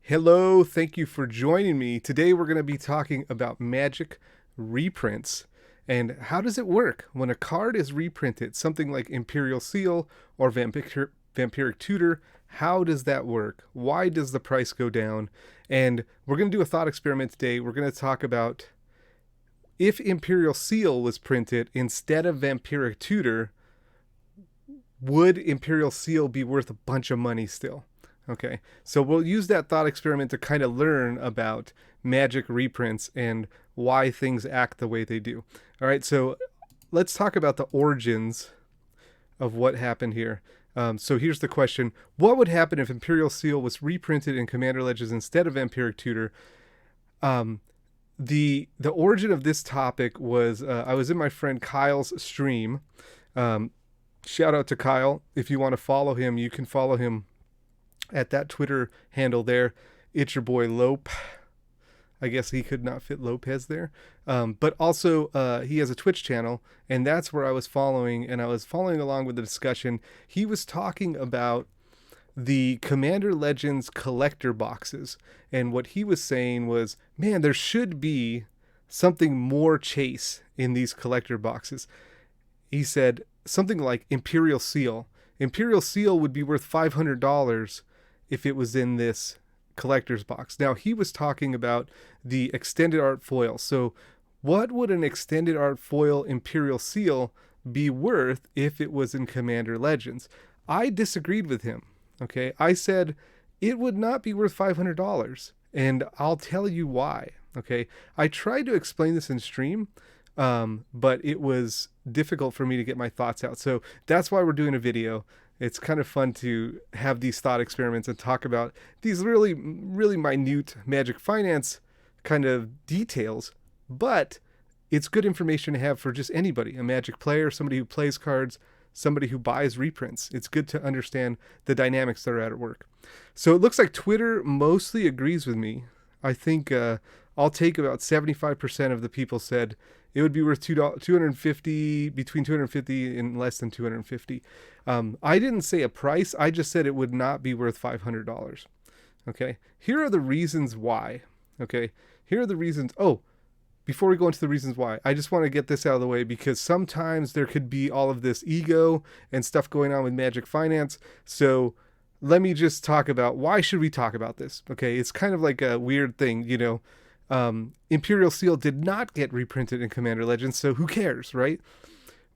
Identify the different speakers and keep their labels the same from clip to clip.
Speaker 1: Hello, thank you for joining me. Today we're going to be talking about Magic reprints and how does it work when a card is reprinted, something like Imperial Seal or Vampiric Tutor. How does that work? Why does the price go down? And we're going to do a thought experiment today. We're going to talk about if Imperial Seal was printed instead of Vampiric Tutor, would Imperial Seal be worth a bunch of money still? Okay, so we'll use that thought experiment to kind of learn about Magic reprints and why things act the way they do. All right, so let's talk about the origins of what happened here. So here's the question: what would happen if Imperial Seal was reprinted in Commander Legends instead of Vampiric Tutor? The origin of this topic was I was in my friend Kyle's stream. Shout out to Kyle. If you want to follow him, you can follow him at that Twitter handle there. It's your boy Lope. I guess he could not fit Lopez there. But also he has a Twitch channel, and that's where I was following, and I was following along with the discussion. He was talking about the Commander Legends collector boxes, and what he was saying was, man, there should be something more chase in these collector boxes. He said something like Imperial Seal. Imperial Seal would be worth $500 if it was in this collector's box. Now, he was talking about the extended art foil. So what would an extended art foil Imperial Seal be worth if it was in Commander Legends? I disagreed with him. Okay, I said it would not be worth $500, and I'll tell you why. Okay, I tried to explain this in stream, but it was difficult for me to get my thoughts out. So that's why we're doing a video. It's kind of fun to have these thought experiments and talk about these really, really minute Magic finance kind of details, but it's good information to have for just anybody, a Magic player, somebody who plays cards, somebody who buys reprints. It's good to understand the dynamics that are at work. So it looks like Twitter mostly agrees with me. I think I'll take about 75% of the people said it would be worth $250, between $250 and less than $250. I didn't say a price. I just said it would not be worth $500. Okay. Here are the reasons why. Okay. Here are the reasons. Oh, before we go into the reasons why, I just want to get this out of the way because sometimes there could be all of this ego and stuff going on with Magic Finance. So let me just talk about why should we talk about this? Okay. It's kind of like a weird thing, you know. Imperial Seal did not get reprinted in Commander Legends, so who cares, right?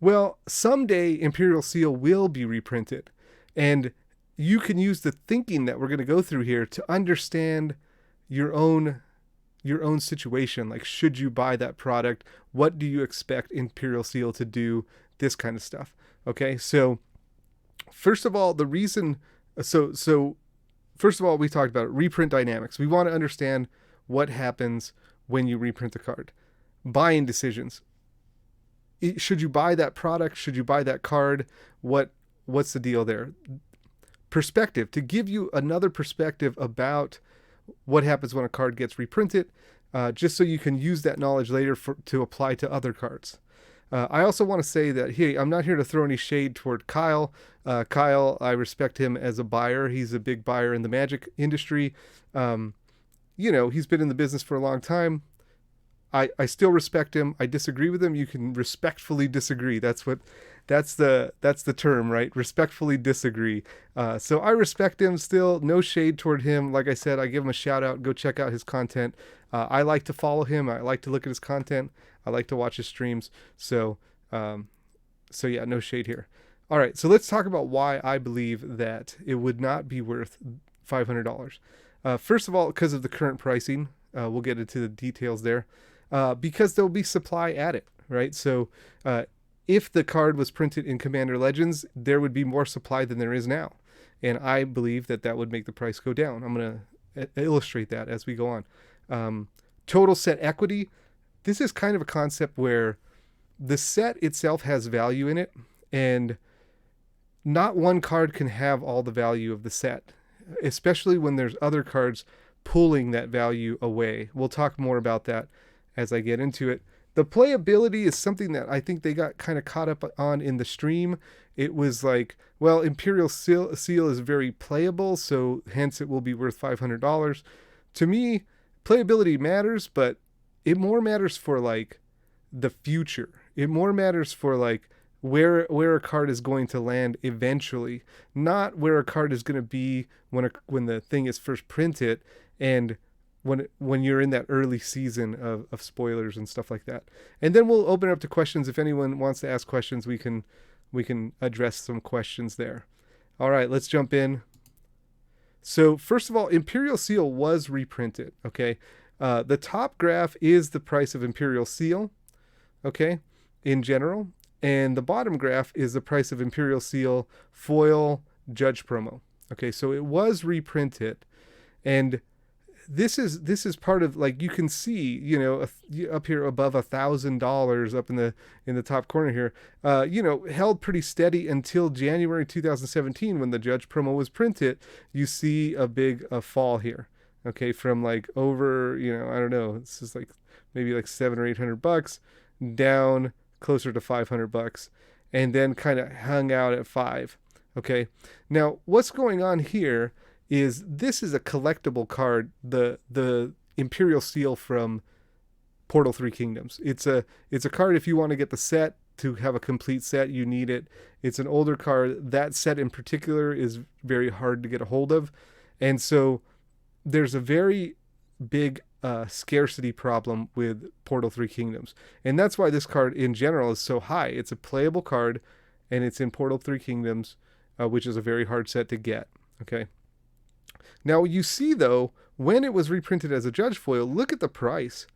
Speaker 1: Well, someday Imperial Seal will be reprinted, and you can use the thinking that we're going to go through here to understand your own situation. Like, should you buy that product? What do you expect Imperial Seal to do? This kind of stuff. Okay, so first of all, we talked about reprint dynamics. We want to understand what happens when you reprint a card. Buying decisions. Should you buy that product? Should you buy that card? What's the deal there? Perspective. To give you another perspective about what happens when a card gets reprinted, just so you can use that knowledge later to apply to other cards. I also want to say that, hey, I'm not here to throw any shade toward Kyle. Kyle, I respect him as a buyer. He's a big buyer in the Magic industry. You know, he's been in the business for a long time. I still respect him. I disagree with him. You can respectfully disagree. That's the term, right? Respectfully disagree. So I respect him still. No shade toward him. Like I said, I give him a shout out. Go check out his content. I like to follow him. I like to look at his content. I like to watch his streams. So yeah, no shade here. All right. So let's talk about why I believe that it would not be worth $500. First of all, because of the current pricing, we'll get into the details there, because there'll be supply added, right? So if the card was printed in Commander Legends, there would be more supply than there is now. And I believe that would make the price go down. I'm going to illustrate that as we go on. Total set equity. This is kind of a concept where the set itself has value in it, and not one card can have all the value of the set, especially when there's other cards pulling that value away. We'll talk more about that as I get into it. The playability is something that I think they got kind of caught up on in the stream. It was like, well, Imperial Seal is very playable, so hence it will be worth $500. To me, playability matters, but it more matters for like the future. It more matters for like where a card is going to land eventually, not where a card is going to be when the thing is first printed, and when you're in that early season of spoilers and stuff like that. And then we'll open up to questions. If anyone wants to ask questions, we can address some questions there. All right, let's jump in. So first of all, Imperial Seal was reprinted. Okay, the top graph is the price of Imperial Seal. Okay, in general, and the bottom graph is the price of Imperial Seal foil judge promo. Okay, so it was reprinted, and this is part of, like, you can see, you know, up here above $1,000 up in the top corner here, you know, held pretty steady until January 2017 when the judge promo was printed. You see a big fall here. Okay, from like over, you know, I don't know, this is like maybe like $700 or $800 down closer to $500, and then kind of hung out at $5. Okay, now what's going on here is this is a collectible card, the Imperial Seal from Portal 3 Kingdoms. It's a card, if you want to get the set, to have a complete set, you need it. It's an older card. That set in particular is very hard to get a hold of, and so there's a very big scarcity problem with Portal 3 Kingdoms, and that's why this card in general is so high. It's a playable card, and it's in Portal 3 Kingdoms, which is a very hard set to get. Okay, now you see though, when it was reprinted as a judge foil, look at the price.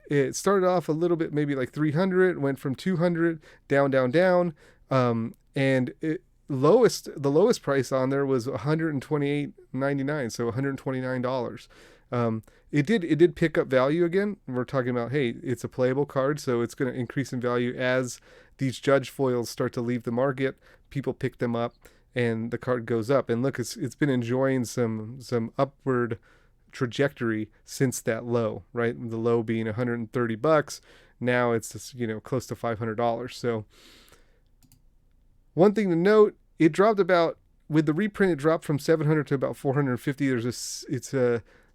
Speaker 1: It started off a little bit, maybe like 300, went from 200 down, and the lowest price on there was $128.99, so $129. It did pick up value again. We're talking about, hey, it's a playable card, so it's going to increase in value as these judge foils start to leave the market. People pick them up, and the card goes up. And look, it's been enjoying some upward trajectory since that low, right? The low being $130. Now it's just, you know, close to $500. So one thing to note, it dropped about, with the reprint, it dropped from 700 to about 450.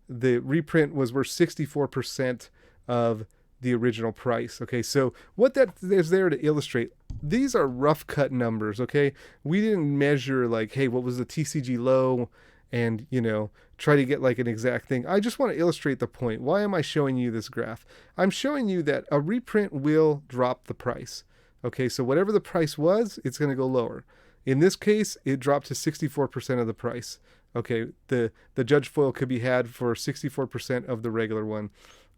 Speaker 1: The reprint was worth 64% of the original price. Okay, so what that is there to illustrate, these are rough cut numbers. Okay, we didn't measure like, hey, what was the TCG low, and, you know, try to get like an exact thing. I just want to illustrate the point. Why am I showing you this graph? I'm showing you that a reprint will drop the price. Okay, so whatever the price was, it's going to go lower. In this case, it dropped to 64% of the price. Okay, the judge foil could be had for 64% of the regular one.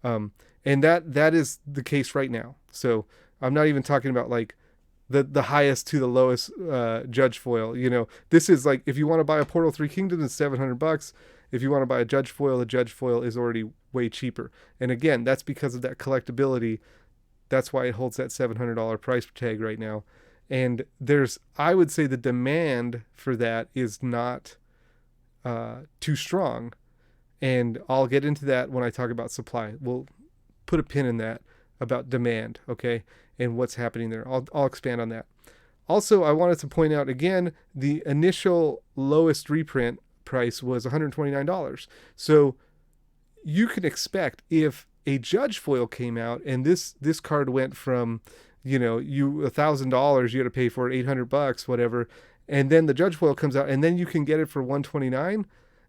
Speaker 1: And that is the case right now. So I'm not even talking about like the highest to the lowest judge foil. You know, this is like, if you want to buy a Portal 3 Kingdoms, it's $700. If you want to buy a judge foil, the judge foil is already way cheaper. And again, that's because of that collectability. That's why it holds that $700 price tag right now. And I would say the demand for that is not too strong. And I'll get into that when I talk about supply. We'll put a pin in that about demand, okay, and what's happening there. I'll expand on that. Also, I wanted to point out again, the initial lowest reprint price was $129. So you can expect, if a judge foil came out and this card went from, you know, $1,000, you had to pay for it, $800, whatever, and then the judge foil comes out and then you can get it for $129.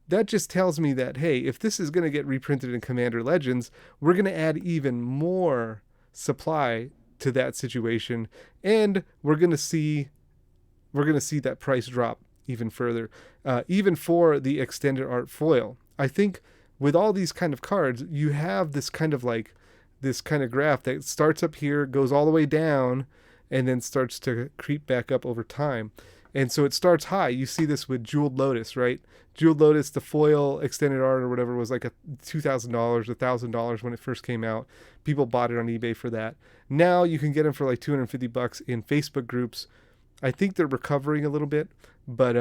Speaker 1: That just tells me that, hey, if this is going to get reprinted in Commander Legends, we're going to add even more supply to that situation, and we're going to see that price drop even further, even for the extended art foil. I think with all these kind of cards, you have this kind of graph that starts up here, goes all the way down, and then starts to creep back up over time. And so it starts high. You see this with Jeweled Lotus, right? Jeweled Lotus, the foil extended art or whatever, was like $2,000, $1,000 when it first came out. People bought it on eBay for that. Now you can get them for like $250 in Facebook groups. I think they're recovering a little bit, but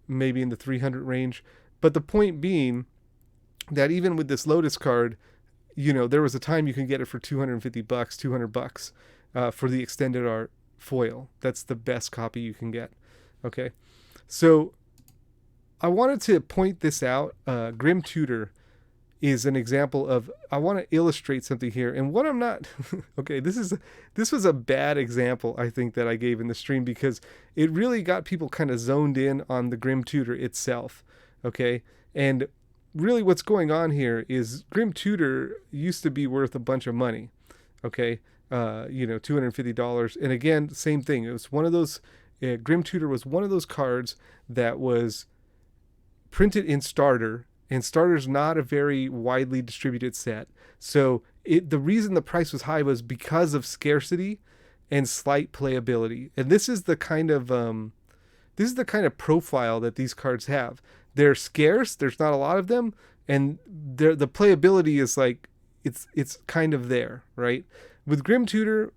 Speaker 1: maybe in the 300 range. But the point being that even with this Lotus card, there was a time you can get it for $250, $200 for the extended art foil. That's the best copy you can get. Okay, so I wanted to point this out. Grim Tutor is an example of, I want to illustrate something here. And what I'm not, okay, this was a bad example, I think, that I gave in the stream, because it really got people kind of zoned in on the Grim Tutor itself. Okay. And really what's going on here is Grim Tutor used to be worth a bunch of money. Okay. $250. And again, same thing. It was one of those, Grim Tutor was one of those cards that was printed in starter, and starter's not a very widely distributed set. So the reason the price was high was because of scarcity and slight playability. And this is the kind of profile that these cards have. They're scarce, there's not a lot of them, and the playability is like it's kind of there, right? With Grim Tutor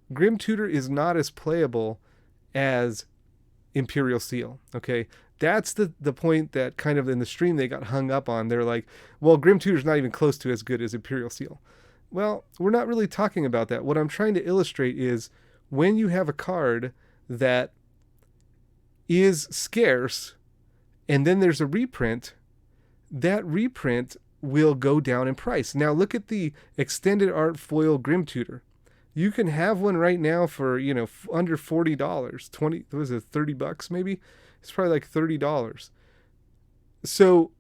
Speaker 1: is not as playable as Imperial Seal. Okay, that's the point that kind of in the stream they got hung up on. They're like, well, Grim Tutor's not even close to as good as Imperial Seal. Well, we're not really talking about that. What I'm trying to illustrate is when you have a card that is scarce and then there's a reprint, that reprint will go down in price. Now look at the extended art foil Grim Tutor. You can have one right now for, under $40, 20, what was it, $30 maybe? It's probably like $30. So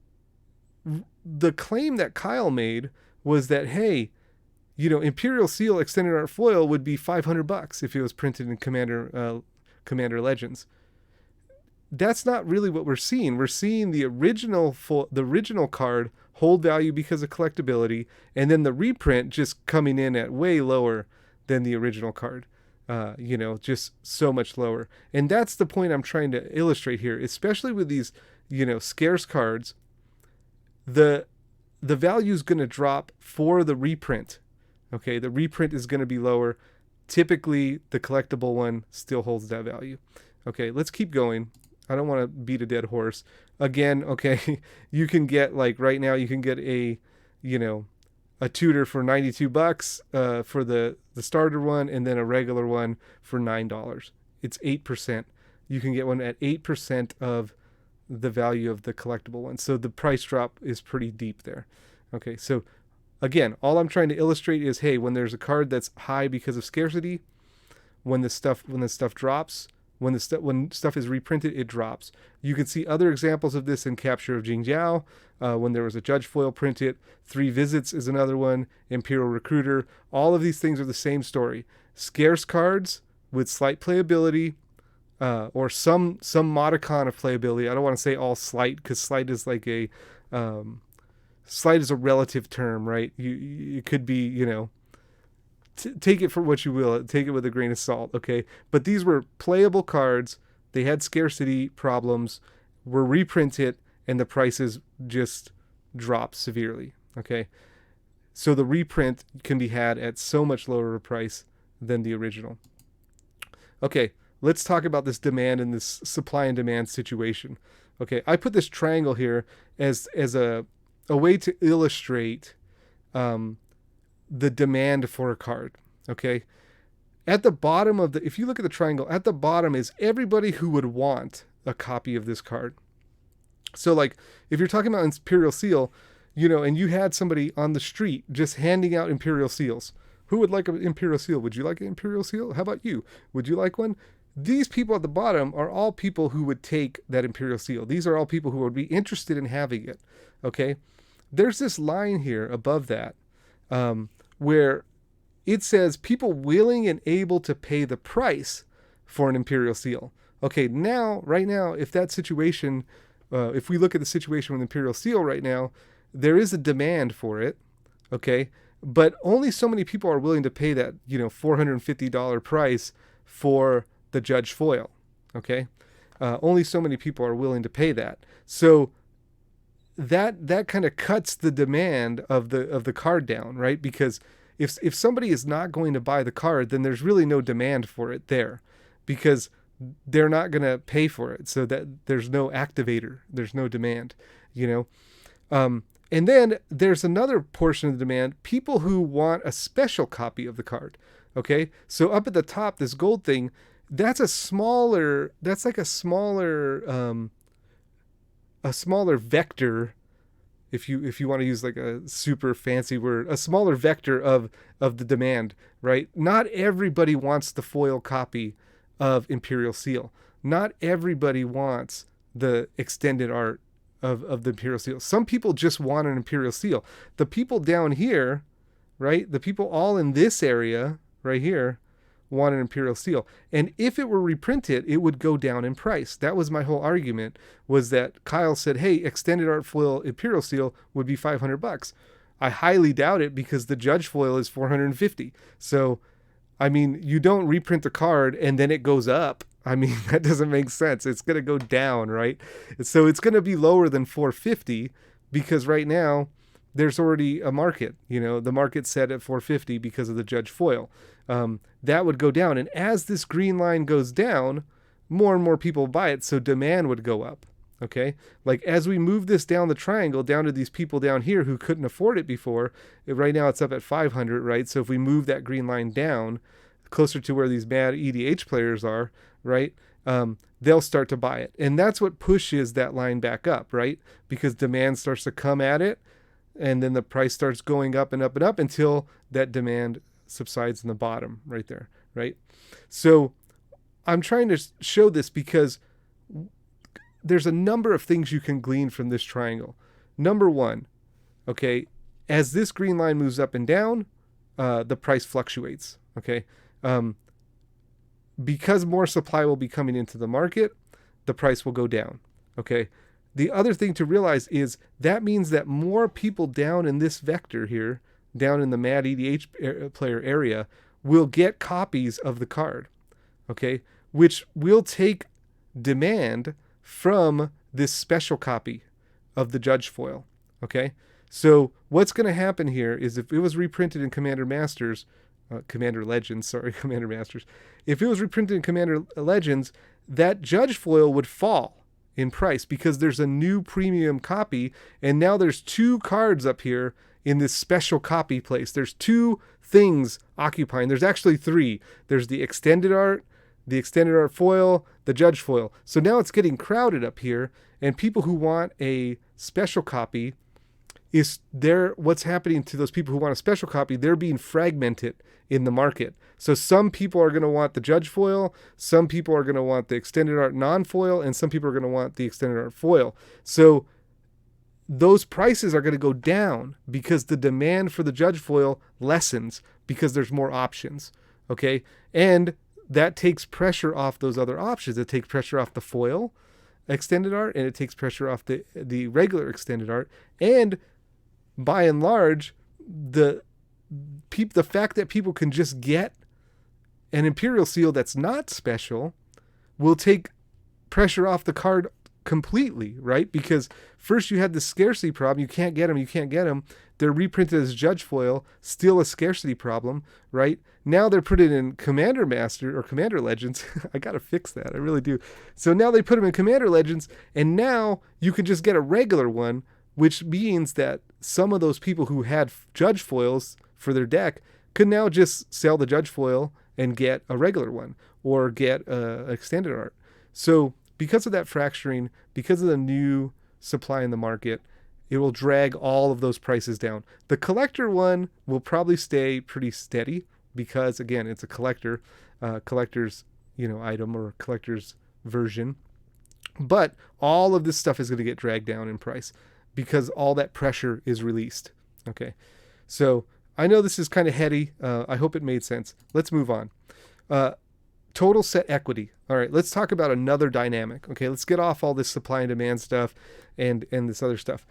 Speaker 1: the claim that Kyle made was that, hey, Imperial Seal extended art foil would be $500 if it was printed in Commander Legends. That's not really what we're seeing. We're seeing the original card hold value because of collectability, and then the reprint just coming in at way lower than the original card. Just so much lower. And that's the point I'm trying to illustrate here, especially with these, scarce cards. The value is going to drop for the reprint. Okay, the reprint is going to be lower. Typically, the collectible one still holds that value. Okay, let's keep going. I don't want to beat a dead horse. Again, okay, you can get, like, right now, you can get a Tutor for $92 for the starter one, and then a regular one for $9. It's 8%. You can get one at 8% of the value of the collectible one. So the price drop is pretty deep there. Okay, so again, all I'm trying to illustrate is, hey, when there's a card that's high because of scarcity, when the stuff drops, when stuff is reprinted, it drops. You can see other examples of this in Capture of Jingjiao, when there was a Judge foil printed. 3 Visits is another one. Imperial Recruiter. All of these things are the same story. Scarce cards with slight playability, or some modicon of playability. I don't want to say all slight, because slight is like a slight is a relative term, right? It could be, take it for what you will. Take it with a grain of salt, okay? But these were playable cards. They had scarcity problems, were reprinted, and the prices just dropped severely, okay? So the reprint can be had at so much lower a price than the original. Okay, let's talk about this demand and this supply and demand situation. Okay, I put this triangle here as a way to illustrate the demand for a card. Okay, at the bottom of if you look at the triangle, at the bottom is everybody who would want a copy of this card. So, like, if you're talking about Imperial Seal, and you had somebody on the street just handing out Imperial Seals, who would like an Imperial Seal? Would you like an Imperial Seal? How about you? Would you like one? These people at the bottom are all people who would take that Imperial Seal. These are all people who would be interested in having it. Okay, there's this line here above that, where it says people willing and able to pay the price for an Imperial Seal. Okay, right now, if that situation, if we look at the situation with Imperial Seal right now, there is a demand for it, okay? But only so many people are willing to pay that, $450 price for the Judge foil, okay? Only so many people are willing to pay that. So that kind of cuts the demand of the card down, right? Because if somebody is not going to buy the card, then there's really no demand for it there, because they're not going to pay for it. So that there's no activator, there's no demand, And then there's another portion of the demand, people who want a special copy of the card. Okay, so up at the top, this gold thing, that's like a smaller vector, if you want to use like a super fancy word, a smaller vector of the demand, right? Not everybody wants the foil copy of Imperial Seal. Not everybody wants the extended art of the Imperial Seal. Some people just want an Imperial Seal. The people down here, right? The people all in this area right here want an Imperial Seal. And if it were reprinted, it would go down in price. That was my whole argument, was that Kyle said, hey, extended art foil Imperial Seal would be $500. I highly doubt it, because the Judge foil is $450. So, I mean, you don't reprint the card and then it goes up. I mean, that doesn't make sense. It's going to go down, right? So it's going to be lower than $450, because right now there's already a market. You know, the market's set at $450 because of the Judge foil. That would go down. And as this green line goes down, more and more people buy it. So demand would go up. Okay. Like as we move this down the triangle, down to these people down here who couldn't afford it before, right now it's up at 500, right? So if we move that green line down closer to where these mad EDH players are, right? They'll start to buy it. And that's what pushes that line back up, right? Because demand starts to come at it, and then the price starts going up and up and up until that demand subsides in the bottom right there, right? So I'm trying to show this because there's a number of things you can glean from this triangle. Number one, okay, as this green line moves up and down, the price fluctuates, okay? Because more supply will be coming into the market, the price will go down, okay? The other thing to realize is that means that more people down in this vector here, down in the mad EDH player area, will get copies of the card, okay? Which will take demand from this special copy of the Judge foil, okay? So what's going to happen here is, if it was reprinted in Commander Masters, Commander Legends, sorry, Commander Masters, if it was reprinted in Commander Legends, that Judge foil would fall in price because there's a new premium copy, and now there's two cards up here in this special copy place. There's two things occupying. There's actually three. There's the extended art foil, the Judge foil. So now it's getting crowded up here, and people who want a special copy, what's happening to those people who want a special copy, they're being fragmented in the market. So some people are going to want the Judge foil, some people are going to want the extended art non-foil, and some people are going to want the extended art foil. So those prices are going to go down because the demand for the Judge foil lessens because there's more options, okay? And that takes pressure off those other options. It takes pressure off the foil extended art, and it takes pressure off the regular extended art. And by and large, the fact that people can just get an Imperial Seal that's not special will take pressure off the card completely, right? Because first you had the scarcity problem. You can't get them. They're reprinted as Judge foil, still a scarcity problem, right? Now they're put it in Commander Master or Commander Legends. I got to fix that. I really do. So now they put them in Commander Legends, and now you can just get a regular one, which means that some of those people who had Judge foils for their deck could now just sell the Judge foil and get a regular one, or get extended art. So because of that fracturing, because of the new supply in the market, it will drag all of those prices down. The collector one will probably stay pretty steady because, again, it's a collector's item or collector's version. But all of this stuff is going to get dragged down in price because all that pressure is released. Okay, so I know this is kind of heady. I hope it made sense. Let's move on. Total set equity. All right, let's talk about another dynamic. Okay, let's get off all this supply and demand stuff and this other stuff.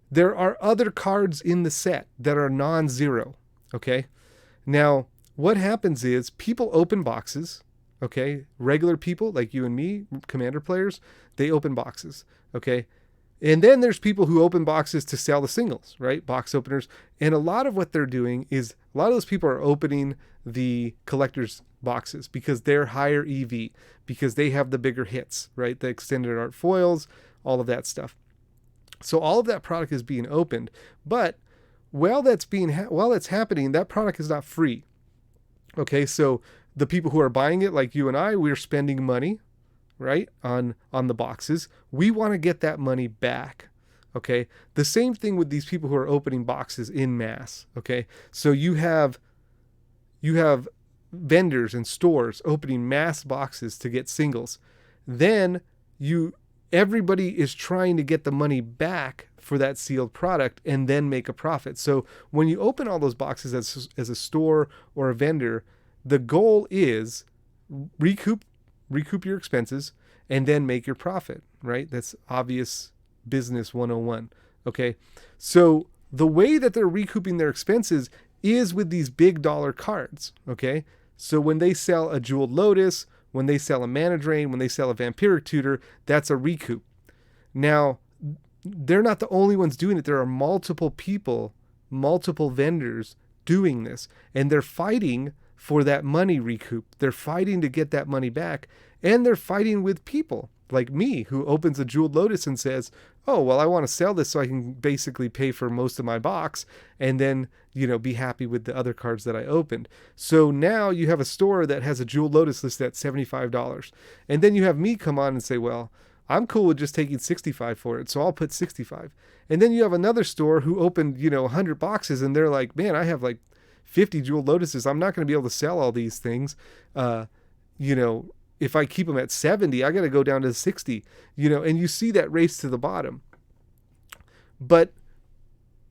Speaker 1: There are other cards in the set that are non-zero. Okay, now what happens is people open boxes. Okay, regular people like you and me, Commander players, they open boxes. Okay, and then there's people who open boxes to sell the singles, right? Box openers. And a lot of what they're doing is, a lot of those people are opening the collector's boxes because they're higher EV, because they have the bigger hits, right? The extended art foils, all of that stuff. So all of that product is being opened, but while that's happening, that product is not free. Okay, so the people who are buying it, like you and I, we're spending money, right, on the boxes. We want to get that money back. Okay, the same thing with these people who are opening boxes in mass. Okay, so you have vendors and stores opening mass boxes to get singles. Then everybody is trying to get the money back for that sealed product and then make a profit. So when you open all those boxes as a store or a vendor, the goal is recoup your expenses and then make your profit, right? That's obvious business 101. Okay. So the way that they're recouping their expenses is with these big dollar cards. Okay. So when they sell a Jeweled Lotus, when they sell a Mana Drain, when they sell a Vampiric Tutor, that's a recoup. Now, they're not the only ones doing it. There are multiple people, multiple vendors doing this, and they're fighting for that money recoup. They're fighting to get that money back, and they're fighting with people like me who opens a Jeweled Lotus and says, oh, well, I want to sell this so I can basically pay for most of my box and then, be happy with the other cards that I opened. So now you have a store that has a Jeweled Lotus listed at $75. And then you have me come on and say, well, I'm cool with just taking $65 for it, so I'll put $65. And then you have another store who opened, 100 boxes and they're like, man, I have like 50 Jeweled Lotuses. I'm not going to be able to sell all these things. If I keep them at 70, I got to go down to 60, and you see that race to the bottom. But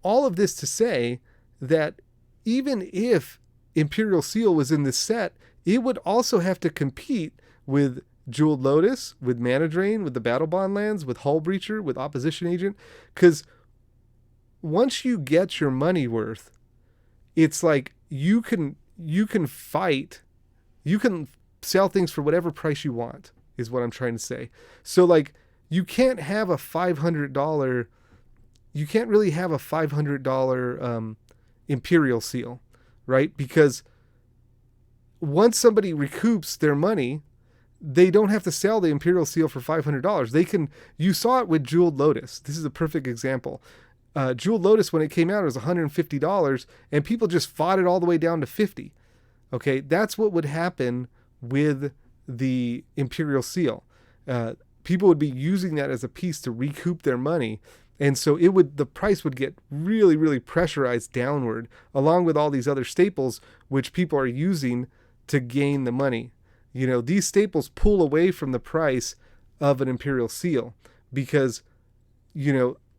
Speaker 1: all of this to say that even if Imperial Seal was in this set, it would also have to compete with Jeweled Lotus, with Mana Drain, with the Battle Bond lands, with Hull Breacher, with Opposition Agent. Because once you get your money worth, it's like you can fight, you can sell things for whatever price you want, is what I'm trying to say. So like you can't have a $500, you can't really have a $500 Imperial Seal, right? Because once somebody recoups their money, they don't have to sell the Imperial Seal for $500. They can, you saw it with Jeweled Lotus. This is a perfect example. Jeweled Lotus, when it came out, it was $150 and people just fought it all the way down to $50. Okay. That's what would happen with the Imperial Seal. People would be using that as a piece to recoup their money. And so the price would get really, really pressurized downward, along with all these other staples, which people are using to gain the money. These staples pull away from the price of an Imperial Seal because,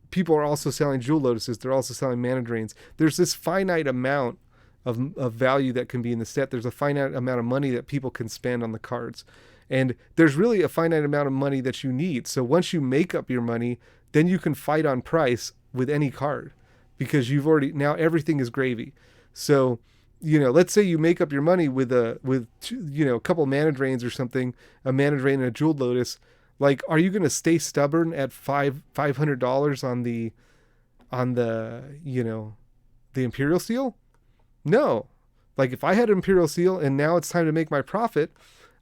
Speaker 1: people are also selling Jeweled Lotuses. They're also selling Mana Drains. There's this finite amount of value that can be in the set. There's a finite amount of money that people can spend on the cards. And there's really a finite amount of money that you need. So once you make up your money, then you can fight on price with any card because now everything is gravy. So, let's say you make up your money with a couple Mana Drains or something, a Mana Drain and a Jeweled Lotus. Like, are you going to stay stubborn at $500 on the Imperial Seal? No. Like, if I had an Imperial Seal and now it's time to make my profit,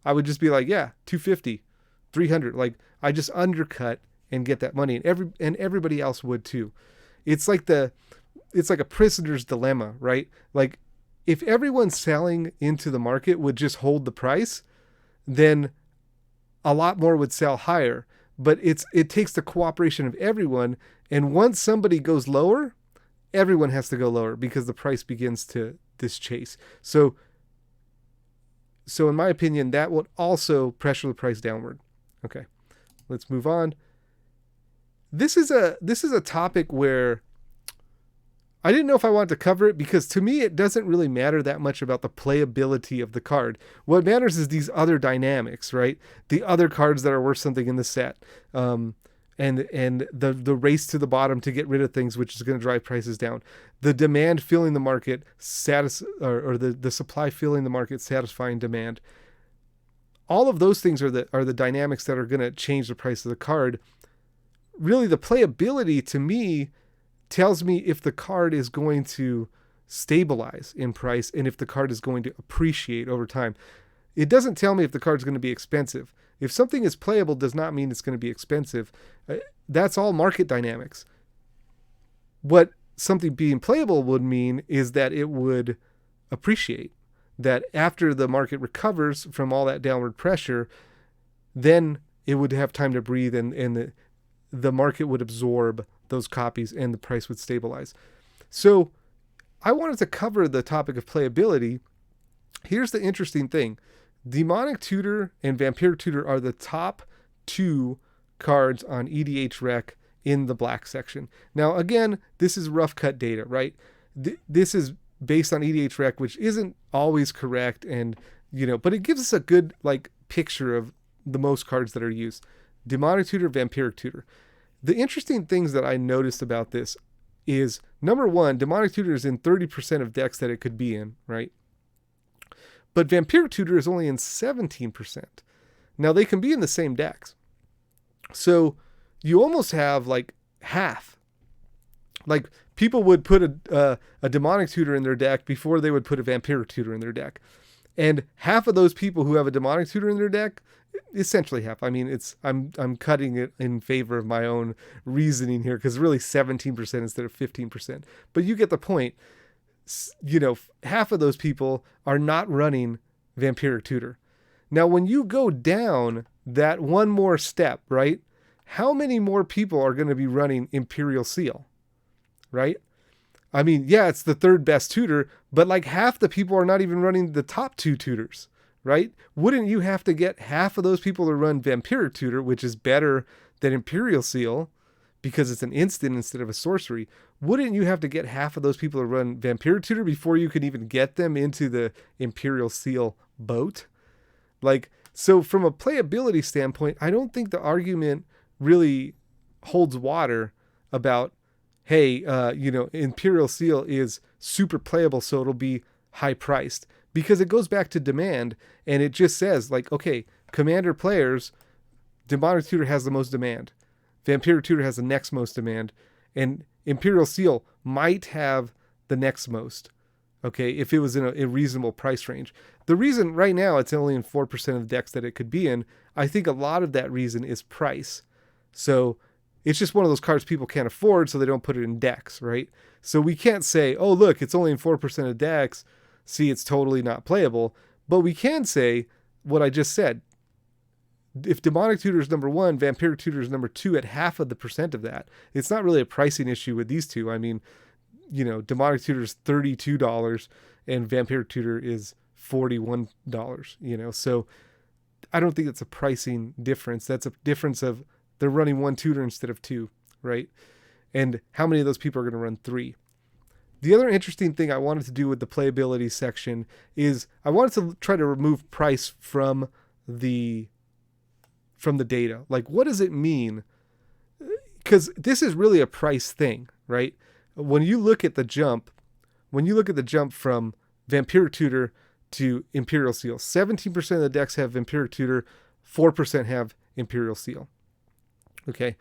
Speaker 1: I would just be like, yeah, $250, $300. Like, I just undercut and get that money, and everybody else would too. It's like a prisoner's dilemma, right? Like, if everyone selling into the market would just hold the price, then a lot more would sell higher. But it takes the cooperation of everyone, and once somebody goes lower, everyone has to go lower because the price begins to this chase. So in my opinion, that would also pressure the price downward. Okay, let's move on. This is a topic where I didn't know if I wanted to cover it because to me, it doesn't really matter that much about the playability of the card. What matters is these other dynamics, right? The other cards that are worth something in the set. And the race to the bottom to get rid of things, which is going to drive prices down. The demand filling the market, or the supply filling the market, satisfying demand. All of those things are the dynamics that are going to change the price of the card. Really, the playability to me tells me if the card is going to stabilize in price and if the card is going to appreciate over time. It doesn't tell me if the card's going to be expensive. If something is playable does not mean it's going to be expensive. That's all market dynamics. what something being playable would mean is that it would appreciate. That after the market recovers from all that downward pressure, then it would have time to breathe, and the market would absorb those copies and the price would stabilize. So I wanted to cover the topic of playability. Here's the interesting thing. Demonic Tutor and Vampiric Tutor are the top 2 cards on EDH Rec in the black section. Now, again, this is rough cut data, right? This is based on EDH Rec, which isn't always correct, and but it gives us a good picture of the most cards that are used. Demonic Tutor, Vampiric Tutor. The interesting things that I noticed about this is, number one, Demonic Tutor is in 30% of decks that it could be in, right? But Vampiric Tutor is only in 17%. Now, they can be in the same decks. So you almost have half. People would put a Demonic Tutor in their deck before they would put a Vampiric Tutor in their deck. And half of those people who have a Demonic Tutor in their deck, essentially half. I mean, I'm cutting it in favor of my own reasoning here, because really 17% instead of 15%. But you get the point. Half of those people are not running Vampiric Tutor. Now, when you go down that one more step, right? How many more people are going to be running Imperial Seal, right? I mean, yeah, it's the 3rd best tutor, but half the people are not even running the top 2 tutors, right? Wouldn't you have to get half of those people to run Vampiric Tutor, which is better than Imperial Seal because it's an instant instead of a sorcery? Wouldn't you have to get half of those people to run Vampiric Tutor before you can even get them into the Imperial Seal boat? So from a playability standpoint, I don't think the argument really holds water about, hey, Imperial Seal is super playable, so it'll be high priced, because it goes back to demand, and it just says okay, Commander players, Demonic Tutor has the most demand, Vampiric Tutor has the next most demand, and Imperial Seal might have the next most. Okay, if it was in a reasonable price range. The reason right now it's only in 4% of decks that it could be in, I think a lot of that reason is price. So it's just one of those cards people can't afford, so they don't put it in decks, right? So we can't say, oh, look, it's only in 4% of decks. See, it's totally not playable. But we can say what I just said. If Demonic Tutor is number 1, Vampiric Tutor is number 2 at half of the percent of that. It's not really a pricing issue with these two. I mean, Demonic Tutor is $32 and Vampiric Tutor is $41, So I don't think it's a pricing difference. That's a difference of they're running 1 tutor instead of 2, right? And how many of those people are going to run 3? The other interesting thing I wanted to do with the playability section is I wanted to try to remove price from the data. What does it mean? Because this is really a price thing, right? When you look at the jump from Vampiric Tutor to Imperial Seal, 17% of the decks have Vampiric Tutor, 4% have Imperial Seal. Okay.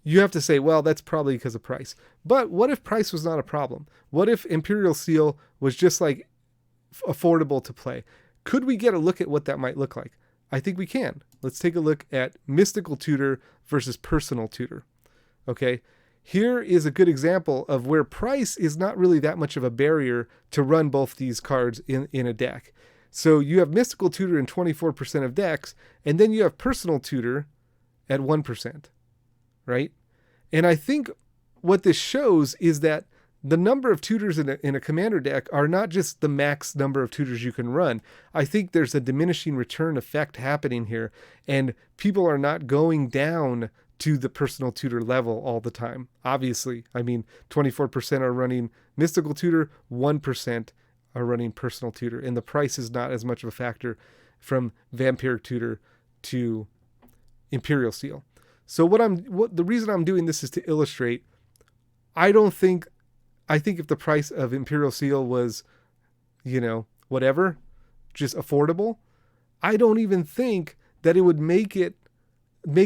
Speaker 1: You have to say, well, that's probably because of price. But what if price was not a problem? What if Imperial Seal was just affordable to play? Could we get a look at what that might look like? I think we can. Let's take a look at Mystical Tutor versus Personal Tutor. Okay. Here is a good example of where price is not really that much of a barrier to run both these cards in a deck. So you have Mystical Tutor in 24% of decks, and then you have Personal Tutor at 1%, right? And I think what this shows is that the number of tutors in a commander deck are not just the max number of tutors you can run. I think there's a diminishing return effect happening here, and people are not going down to the Personal Tutor level all the time. Obviously, I mean, 24% are running Mystical Tutor, 1% are running Personal Tutor, and the price is not as much of a factor from Vampiric Tutor to Imperial Seal. So the reason I'm doing this is to illustrate, I think if the price of Imperial Seal was, whatever, just affordable, I don't even think that it would make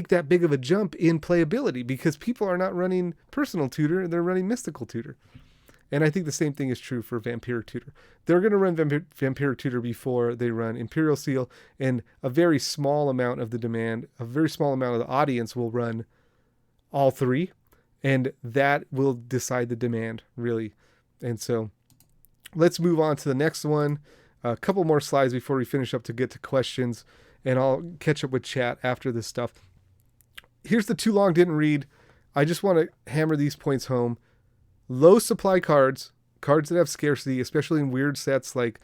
Speaker 1: that big of a jump in playability, because people are not running Personal Tutor, they're running Mystical Tutor. And I think the same thing is true for Vampiric Tutor. They're going to run Vampiric Tutor before they run Imperial Seal, and a very small amount of the demand, a very small amount of the audience will run all 3. and that will decide the demand, really. And so let's move on to the next one. A couple more slides before we finish up to get to questions, and I'll catch up with chat after this stuff. Here's the too long didn't read. I just want to hammer these points home. Low supply cards, cards that have scarcity, especially in weird sets like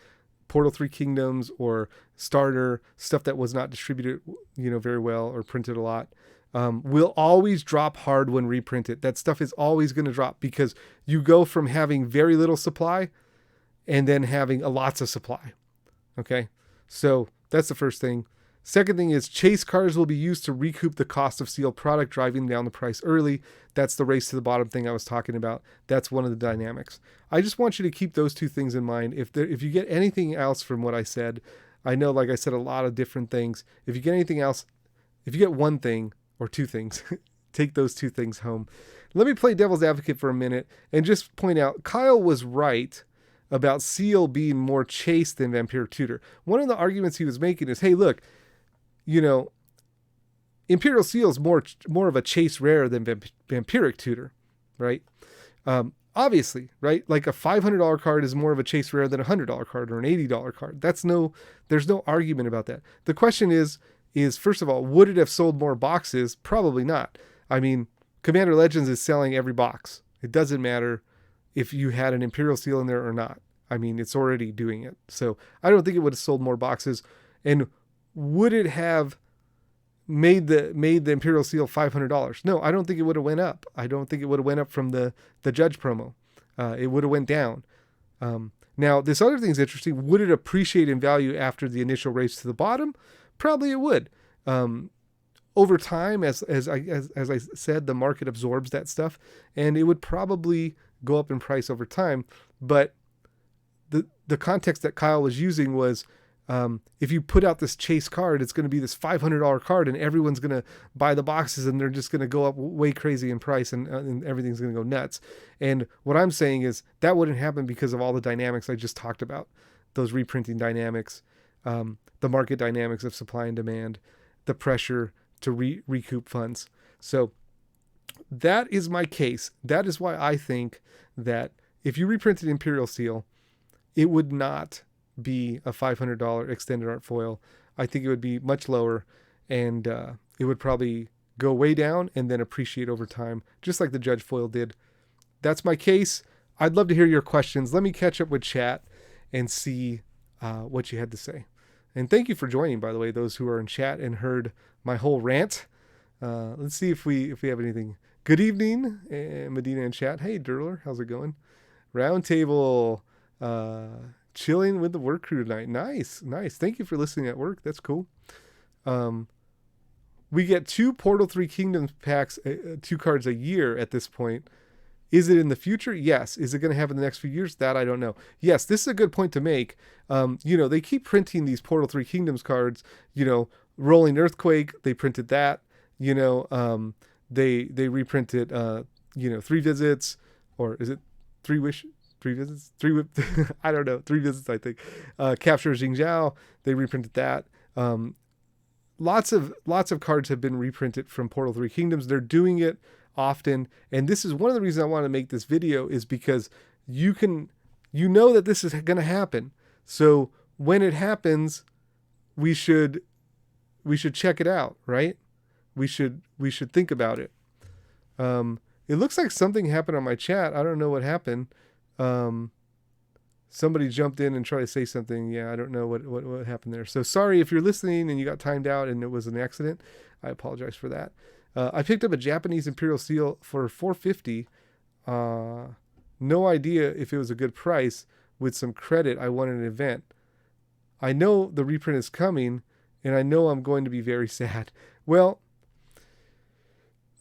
Speaker 1: Portal 3 Kingdoms or Starter, stuff that was not distributed, very well or printed a lot, will always drop hard when reprinted. That stuff is always going to drop because you go from having very little supply and then having lots of supply. Okay, so that's the first thing. Second thing is chase cards will be used to recoup the cost of sealed product, driving down the price early. That's the race to the bottom thing I was talking about. That's one of the dynamics. I just want you to keep those two things in mind. If you get anything else from what I said, I know, like I said, a lot of different things. If you get anything else, if you get one thing or two things, take those two things home. Let me play devil's advocate for a minute and just point out Kyle was right about Seal being more chase than Vampiric Tutor. One of the arguments he was making is, hey, look, Imperial Seal is more of a chase rare than Vampiric Tutor, right? Obviously, right? Like a $500 card is more of a chase rare than a $100 card or an $80 card. There's no argument about that. The question is first of all, would it have sold more boxes? Probably not. I mean, Commander Legends is selling every box. It doesn't matter if you had an Imperial Seal in there or not. I mean, it's already doing it. So I don't think it would have sold more boxes. And would it have made the Imperial Seal $500? No, I don't think it would have went up. I don't think it would have went up from the Judge promo. It would have went down. Now, this other thing is interesting. Would it appreciate in value after the initial race to the bottom? Probably it would. Over time, as I said, the market absorbs that stuff, and it would probably go up in price over time. But the context that Kyle was using was, if you put out this chase card, it's going to be this $500 card and everyone's going to buy the boxes and they're just going to go up way crazy in price and everything's going to go nuts. And what I'm saying is that wouldn't happen because of all the dynamics I just talked about, those reprinting dynamics, the market dynamics of supply and demand, the pressure to recoup funds. So that is my case. That is why I think that if you reprinted Imperial Seal, it would not be a $500 extended art foil. I think it would be much lower, and it would probably go way down and then appreciate over time, just like the Judge foil did. That's my case. I'd love to hear your questions. Let me catch up with chat and see what you had to say. And thank you for joining, by the way, those who are in chat and heard my whole rant. Let's see if we have anything. Good evening, Medina in chat. Hey, Durler, how's it going? Roundtable, chilling with the work crew tonight. Nice. Thank you for listening at work. That's cool. We get 2 Portal 3 Kingdoms packs, 2 cards a year at this point. Is it in the future? Yes. Is it going to happen in the next few years? That I don't know. Yes, this is a good point to make. They keep printing these Portal 3 Kingdoms cards. Rolling Earthquake, they printed that. They reprinted 3 visits, or is it 3 wishes? 3 visits? 3 I don't know. 3 visits, I think. Capture Jingzhou, they reprinted that. Lots of cards have been reprinted from Portal 3 Kingdoms. They're doing it often, and this is one of the reasons I want to make this video, is because you know that this is going to happen. So when it happens, we should check it out, right? We should think about it. It looks like something happened on my chat. I don't know what happened. Somebody jumped in and tried to say something. Yeah, I don't know what happened there. So sorry if you're listening and you got timed out and it was an accident. I apologize for that. I picked up a Japanese Imperial Seal for $450. No idea if it was a good price. With some credit, I won an event. I know the reprint is coming, and I know I'm going to be very sad. Well,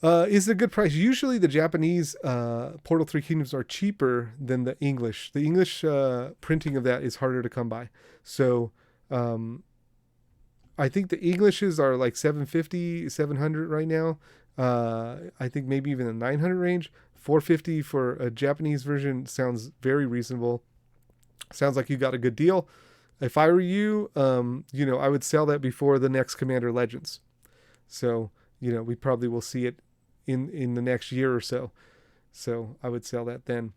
Speaker 1: is it a good price? Usually the Japanese Portal 3 Kingdoms are cheaper than the English. The English printing of that is harder to come by. So I think the Englishes are like $750, $700 right now. I think maybe even the $900 range. $450 for a Japanese version sounds very reasonable. Sounds like you got a good deal. If I were you, I would sell that before the next Commander Legends. So, we probably will see it in the next year or so. So I would sell that then.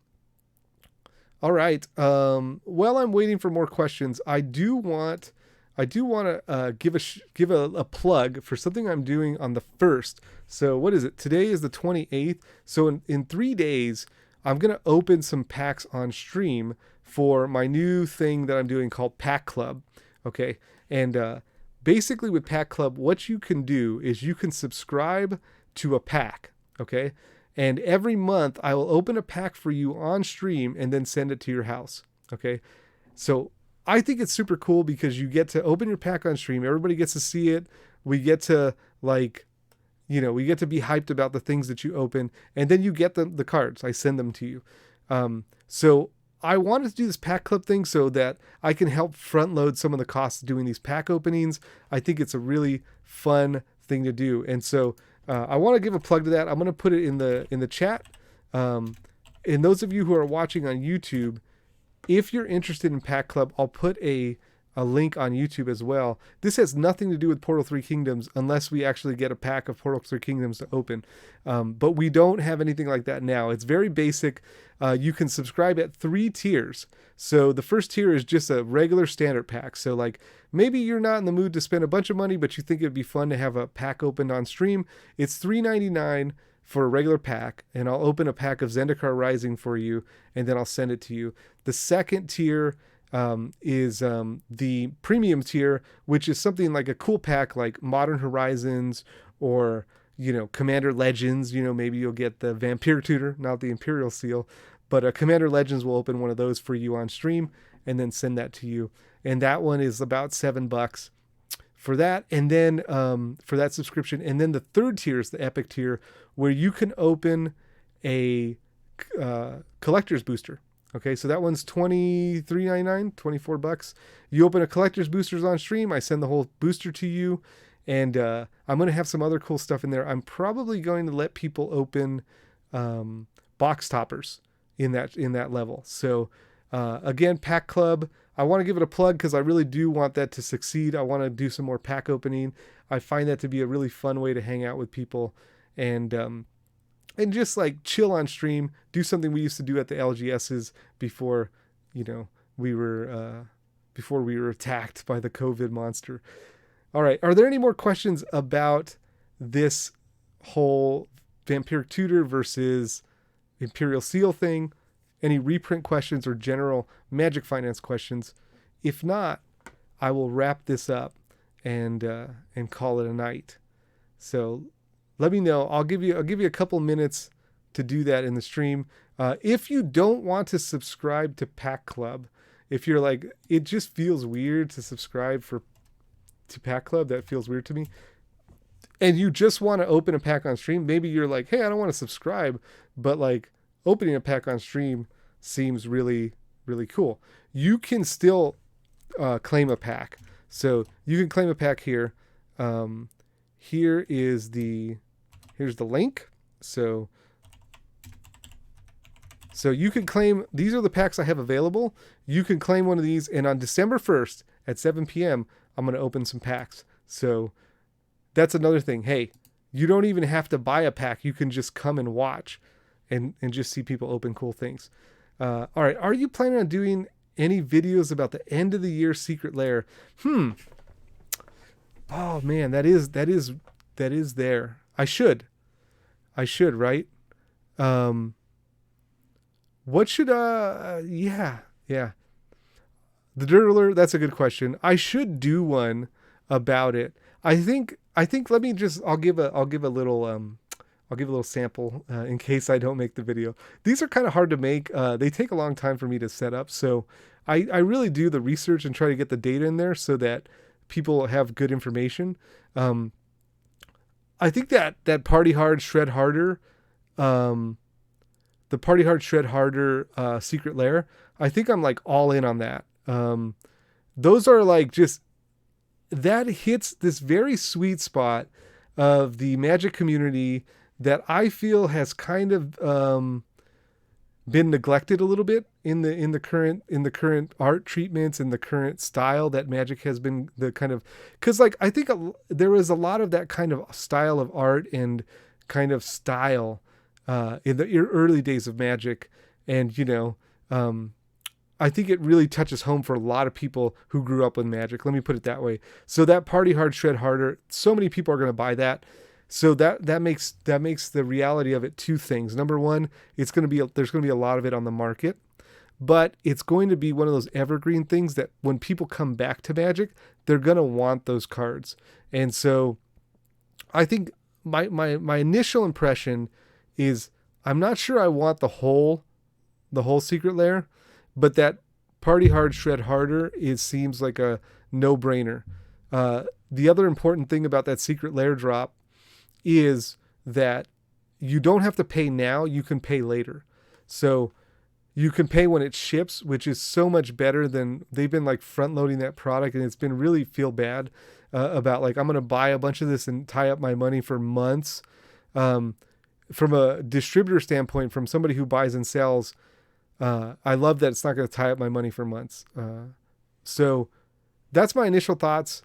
Speaker 1: All right. While I'm waiting for more questions, I do want to give a plug for something I'm doing on the 1st. So what is it? Today is the 28th. So in 3 days, I'm gonna open some packs on stream for my new thing that I'm doing called Pack Club. Okay, and basically with Pack Club, what you can do is you can subscribe to a pack. Okay, and every month I will open a pack for you on stream and then send it to your house. Okay, so I think it's super cool because you get to open your pack on stream. Everybody gets to see it. We get to we get to be hyped about the things that you open, and then you get the cards. I send them to you. So I wanted to do this pack club thing so that I can help front load some of the costs of doing these pack openings. I think it's a really fun thing to do, and so I want to give a plug to that. I'm going to put it in the chat. And those of you who are watching on YouTube, if you're interested in Pack Club, I'll put a link on YouTube as well. This has nothing to do with Portal 3 Kingdoms unless we actually get a pack of Portal 3 Kingdoms to open. But we don't have anything like that now. It's very basic. You can subscribe at 3 tiers. So the first tier is just a regular standard pack. So like maybe you're not in the mood to spend a bunch of money, but you think it'd be fun to have a pack opened on stream. It's $3.99 for a regular pack, and I'll open a pack of Zendikar Rising for you, and then I'll send it to you. The second tier is the premium tier, which is something like a cool pack like Modern Horizons or, Commander Legends. Maybe you'll get the Vampire Tutor, not the Imperial Seal, but Commander Legends will open one of those for you on stream and then send that to you. And that one is about $7 for that, and then for that subscription. And then the third tier is the Epic tier, where you can open a collector's booster. Okay, so that one's $23.99, $24. You open a collector's boosters on stream, I send the whole booster to you, and I'm going to have some other cool stuff in there. I'm probably going to let people open box toppers in that level. So again, Pack Club, I want to give it a plug because I really do want that to succeed. I want to do some more pack opening. I find that to be a really fun way to hang out with people and just like chill on stream, do something we used to do at the LGSs before, we were attacked by the COVID monster. All right. Are there any more questions about this whole Vampiric Tutor versus Imperial Seal thing? Any reprint questions or general Magic Finance questions? If not, I will wrap this up and call it a night. So let me know. I'll give you a couple minutes to do that in the stream. If you don't want to subscribe to Pack Club, if you're like, it just feels weird to subscribe to Pack Club, that feels weird to me, and you just want to open a pack on stream, maybe you're like, hey, I don't want to subscribe, but like opening a pack on stream seems really, really cool. You can still claim a pack. So you can claim a pack here. Here's the link. So you can claim, these are the packs I have available. You can claim one of these, and on December 1st at 7 p.m., I'm going to open some packs. So that's another thing. Hey, you don't even have to buy a pack. You can just come and watch and just see people open cool things. All right. Are you planning on doing any videos about the end of the year secret lair? Oh man, that is there. I should, right? What should, yeah. The Dirt Alert, that's a good question. I should do one about it. I think, let me just, I'll give a little sample in case I don't make the video. These are kind of hard to make. They take a long time for me to set up. So I really do the research and try to get the data in there so that people have good information. I think that Party Hard, Shred Harder, the Party Hard, Shred Harder secret lair, I think I'm like all in on that. Those are like just, that hits this very sweet spot of the Magic community that I feel has kind of been neglected a little bit in the current art treatments and the current style that Magic has been the kind of, because like I think there was a lot of that kind of style of art and kind of style in the early days of Magic. And, I think it really touches home for a lot of people who grew up with Magic. Let me put it that way. So that Party Hard Shred Harder, so many people are going to buy that. So that makes the reality of it two things. Number one, there's going to be a lot of it on the market, but it's going to be one of those evergreen things that when people come back to Magic, they're going to want those cards. And so I think my initial impression is I'm not sure I want the whole secret lair, but that Party Hard Shred Harder seems like a no-brainer. The other important thing about that secret lair drop is that you don't have to pay now, you can pay later. So you can pay when it ships, which is so much better than they've been like front loading that product. And it's been really feel bad about like, I'm going to buy a bunch of this and tie up my money for months. From a distributor standpoint, from somebody who buys and sells, I love that it's not going to tie up my money for months. So that's my initial thoughts.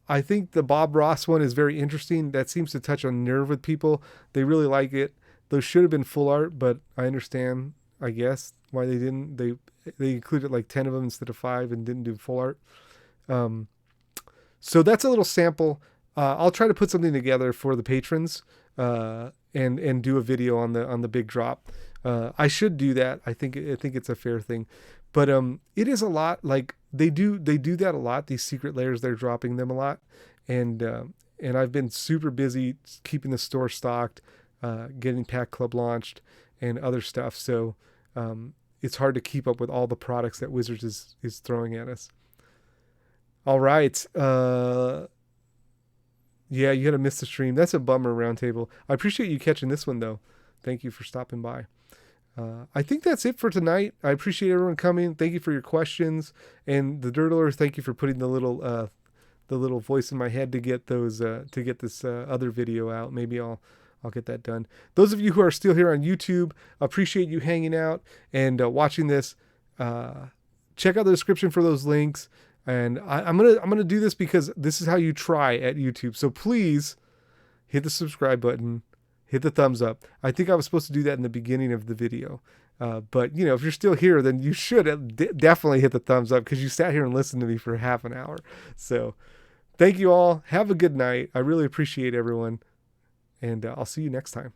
Speaker 1: I think the Bob Ross one is very interesting. That seems to touch a nerve with people. They really like it. Those should have been full art, but I understand, I guess, why they didn't. They included like 10 of them instead of 5 and didn't do full art. So that's a little sample. I'll try to put something together for the patrons and do a video on the big drop. I should do that. I think it's a fair thing. But it is a lot. Like they do that a lot. These secret layers, they're dropping them a lot, and I've been super busy keeping the store stocked, getting Pack Club launched, and other stuff. So it's hard to keep up with all the products that Wizards is throwing at us. All right. Yeah, you had to miss the stream. That's a bummer, Roundtable. I appreciate you catching this one though. Thank you for stopping by. I think that's it for tonight. I appreciate everyone coming. Thank you for your questions, and the Dirtler. Thank you for putting the little voice in my head to get those to get this other video out. Maybe I'll get that done. Those of you who are still here on YouTube, appreciate you hanging out and watching this. Check out the description for those links. And I'm gonna do this because this is how you try at YouTube. So please hit the subscribe button. Hit the thumbs up. I think I was supposed to do that in the beginning of the video. But, if you're still here, then you should definitely hit the thumbs up because you sat here and listened to me for half an hour. So thank you all. Have a good night. I really appreciate everyone. And I'll see you next time.